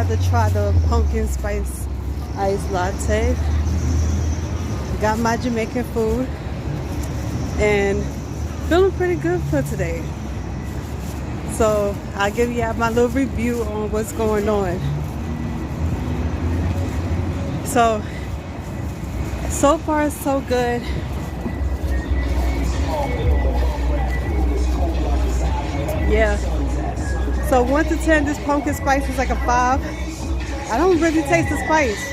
about to try the pumpkin spice iced latte. Got my Jamaican food and feeling pretty good for today. So I'll give you my little review on what's going on. So far so good. Yeah. So 1 to 10, this pumpkin spice is like a 5. I don't really taste the spice.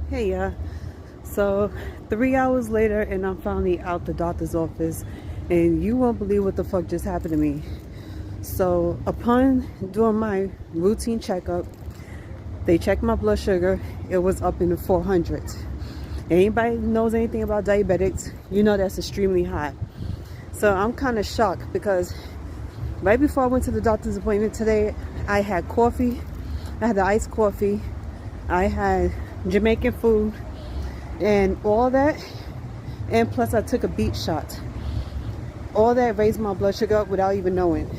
Hey, yeah. So 3 hours later, and I'm finally out the doctor's office, and you won't believe what the fuck just happened to me. So upon doing my routine checkup, they checked my blood sugar. It was up in the 400s. Anybody knows anything about diabetics, you know that's extremely high. So I'm kind of shocked because right before I went to the doctor's appointment today, I had coffee. I had the iced coffee. I had Jamaican food and all that, and plus I took a beet shot. All that raised my blood sugar up without even knowing.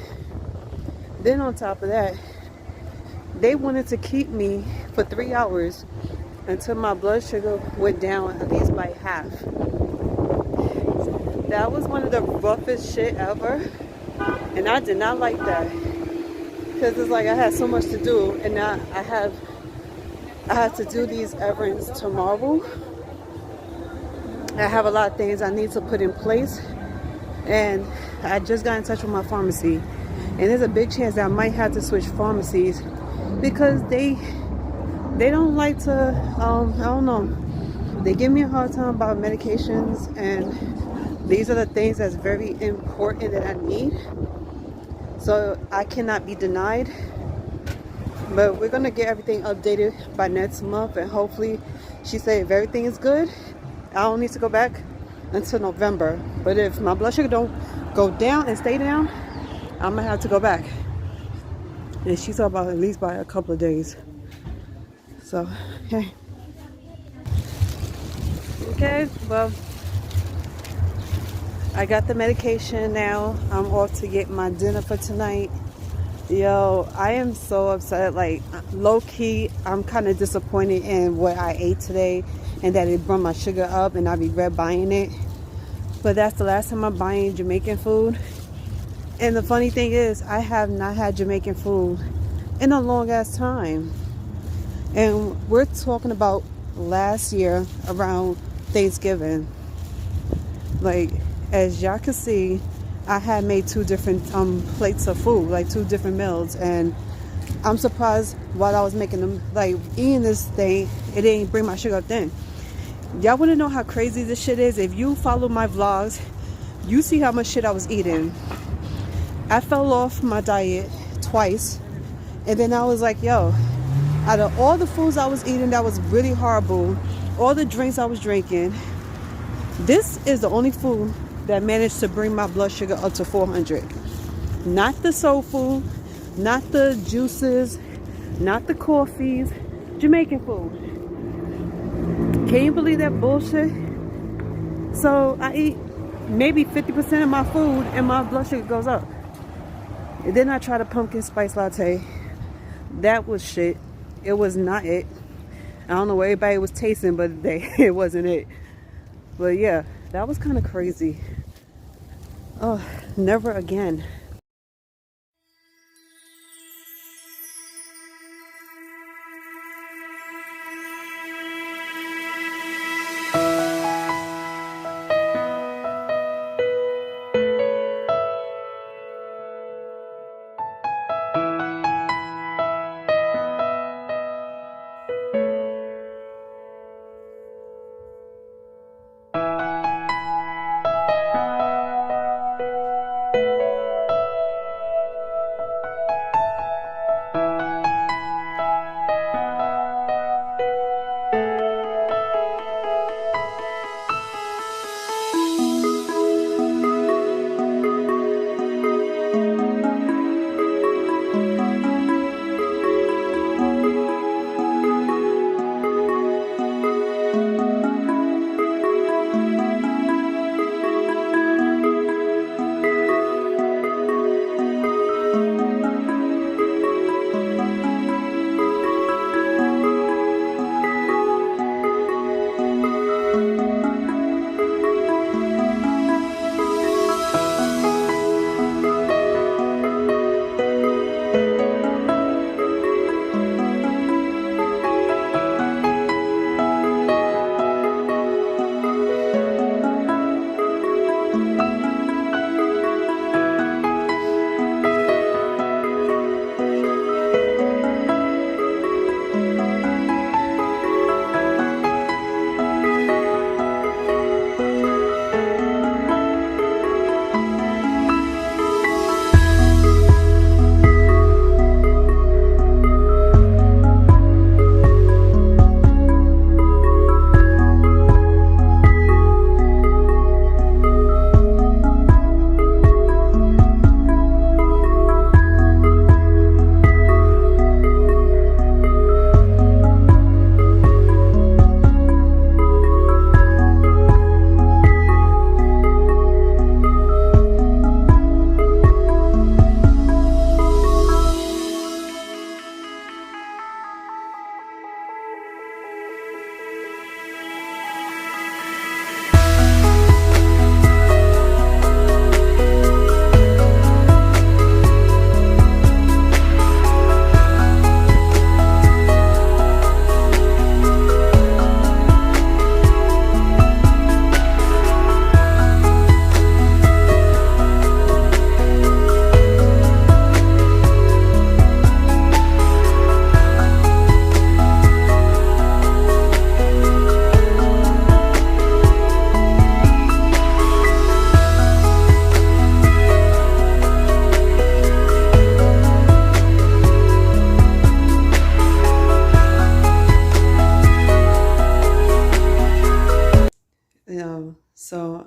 Then on top of that, they wanted to keep me for 3 hours until my blood sugar went down at least by half. That was one of the roughest shit ever, and I did not like that because it's like I had so much to do, and now I have to do these errands tomorrow. I have a lot of things I need to put in place, and I just got in touch with my pharmacy, and there's a big chance that I might have to switch pharmacies because they don't like to I don't know, they give me a hard time about medications, and these are the things that's very important that I need, so I cannot be denied. But we're gonna get everything updated by next month, and hopefully, she said if everything is good, I don't need to go back until November. But if my blood sugar don't go down and stay down, I'm gonna have to go back. And she talked about at least by a couple of days. So, hey. Okay, well, I got the medication now. I'm off to get my dinner for tonight. Yo, I am so upset. Like, low key, I'm kind of disappointed in what I ate today and that it brought my sugar up, and I regret buying it. But that's the last time I'm buying Jamaican food. And the funny thing is, I have not had Jamaican food in a long ass time. And we're talking about last year around Thanksgiving. Like, as y'all can see, I had made 2 different plates of food, like 2 different meals, and I'm surprised while I was making them, like eating this thing, it didn't bring my sugar up then. Y'all want to know how crazy this shit is? If you follow my vlogs, you see how much shit I was eating. I fell off my diet twice, and then I was like, yo, out of all the foods I was eating that was really horrible, all the drinks I was drinking, this is the only food that managed to bring my blood sugar up to 400. Not the soul food, not the juices, not the coffees, Jamaican food. Can you believe that bullshit? So I eat maybe 50% of my food and my blood sugar goes up. And then I tried a pumpkin spice latte. That was shit. It was not it. I don't know what everybody was tasting, but it wasn't it. But yeah, that was kind of crazy. Oh, never again.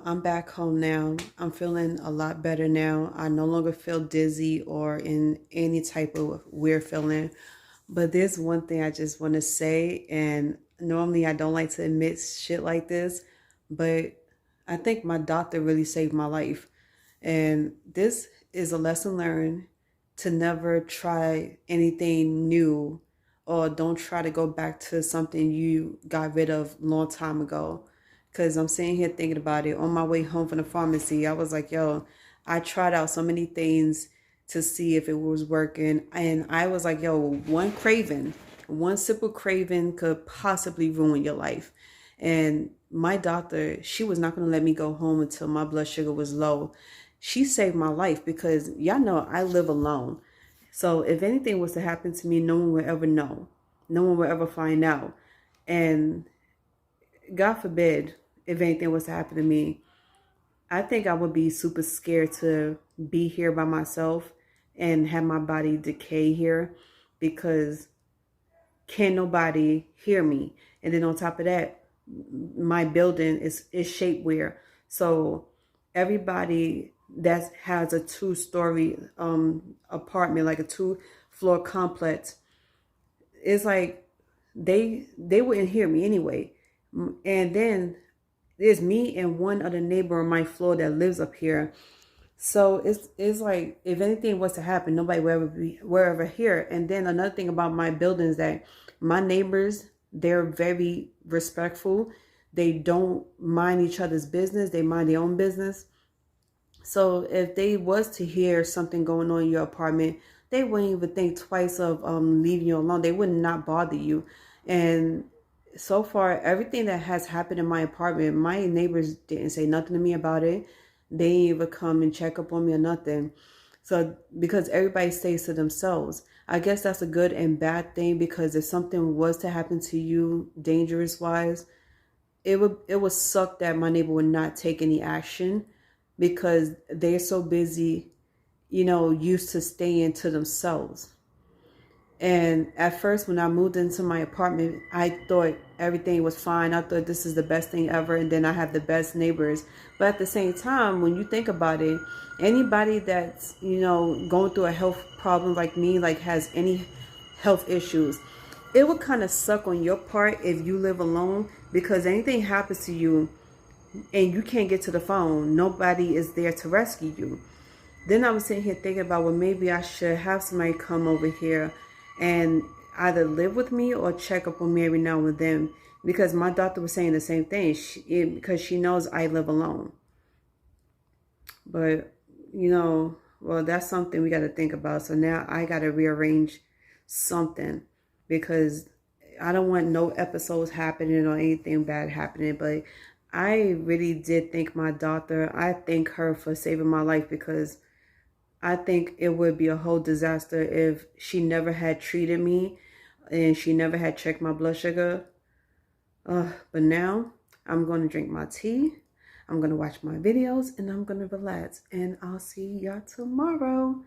I'm back home now. I'm feeling a lot better now. I no longer feel dizzy or in any type of weird feeling. But there's one thing I just want to say, and normally I don't like to admit shit like this, but I think my doctor really saved my life. And this is a lesson learned to never try anything new, or don't try to go back to something you got rid of a long time ago. Because I'm sitting here thinking about it. On my way home from the pharmacy, I was like, yo, I tried out so many things to see if it was working. And I was like, yo, one simple craving could possibly ruin your life. And my doctor, she was not going to let me go home until my blood sugar was low. She saved my life because y'all know I live alone. So if anything was to happen to me, no one would ever know. No one would ever find out. And God forbid, if anything was to happen to me, I think I would be super scared to be here by myself and have my body decay here, because can nobody hear me? And then on top of that, my building is shaped weird. So everybody that has a 2-story apartment, like a 2-floor complex, it's like they wouldn't hear me anyway. And then there's me and one other neighbor on my floor that lives up here. So it's like if anything was to happen, nobody will ever hear. And then another thing about my building is that my neighbors, they're very respectful. They don't mind each other's business. They mind their own business. So if they was to hear something going on in your apartment, they wouldn't even think twice of leaving you alone. They would not bother you. And so far, everything that has happened in my apartment, my neighbors didn't say nothing to me about it. They didn't even come and check up on me or nothing. So because everybody stays to themselves, I guess that's a good and bad thing, because if something was to happen to you dangerous wise, it would suck that my neighbor would not take any action, because they're so busy, used to staying to themselves. And at first, when I moved into my apartment, I thought everything was fine. I thought this is the best thing ever. And then I have the best neighbors. But at the same time, when you think about it, anybody that's, going through a health problem like me, like has any health issues, it would kind of suck on your part if you live alone, because anything happens to you and you can't get to the phone, nobody is there to rescue you. Then I was sitting here thinking about, well, maybe I should have somebody come over here and either live with me or check up on me every now and then, because my doctor was saying the same thing, because she knows I live alone. But, well, that's something we got to think about. So now I got to rearrange something, because I don't want no episodes happening or anything bad happening. But I really did thank my doctor. I thank her for saving my life, because I think it would be a whole disaster if she never had treated me and she never had checked my blood sugar. But now I'm going to drink my tea. I'm going to watch my videos and I'm going to relax. And I'll see y'all tomorrow.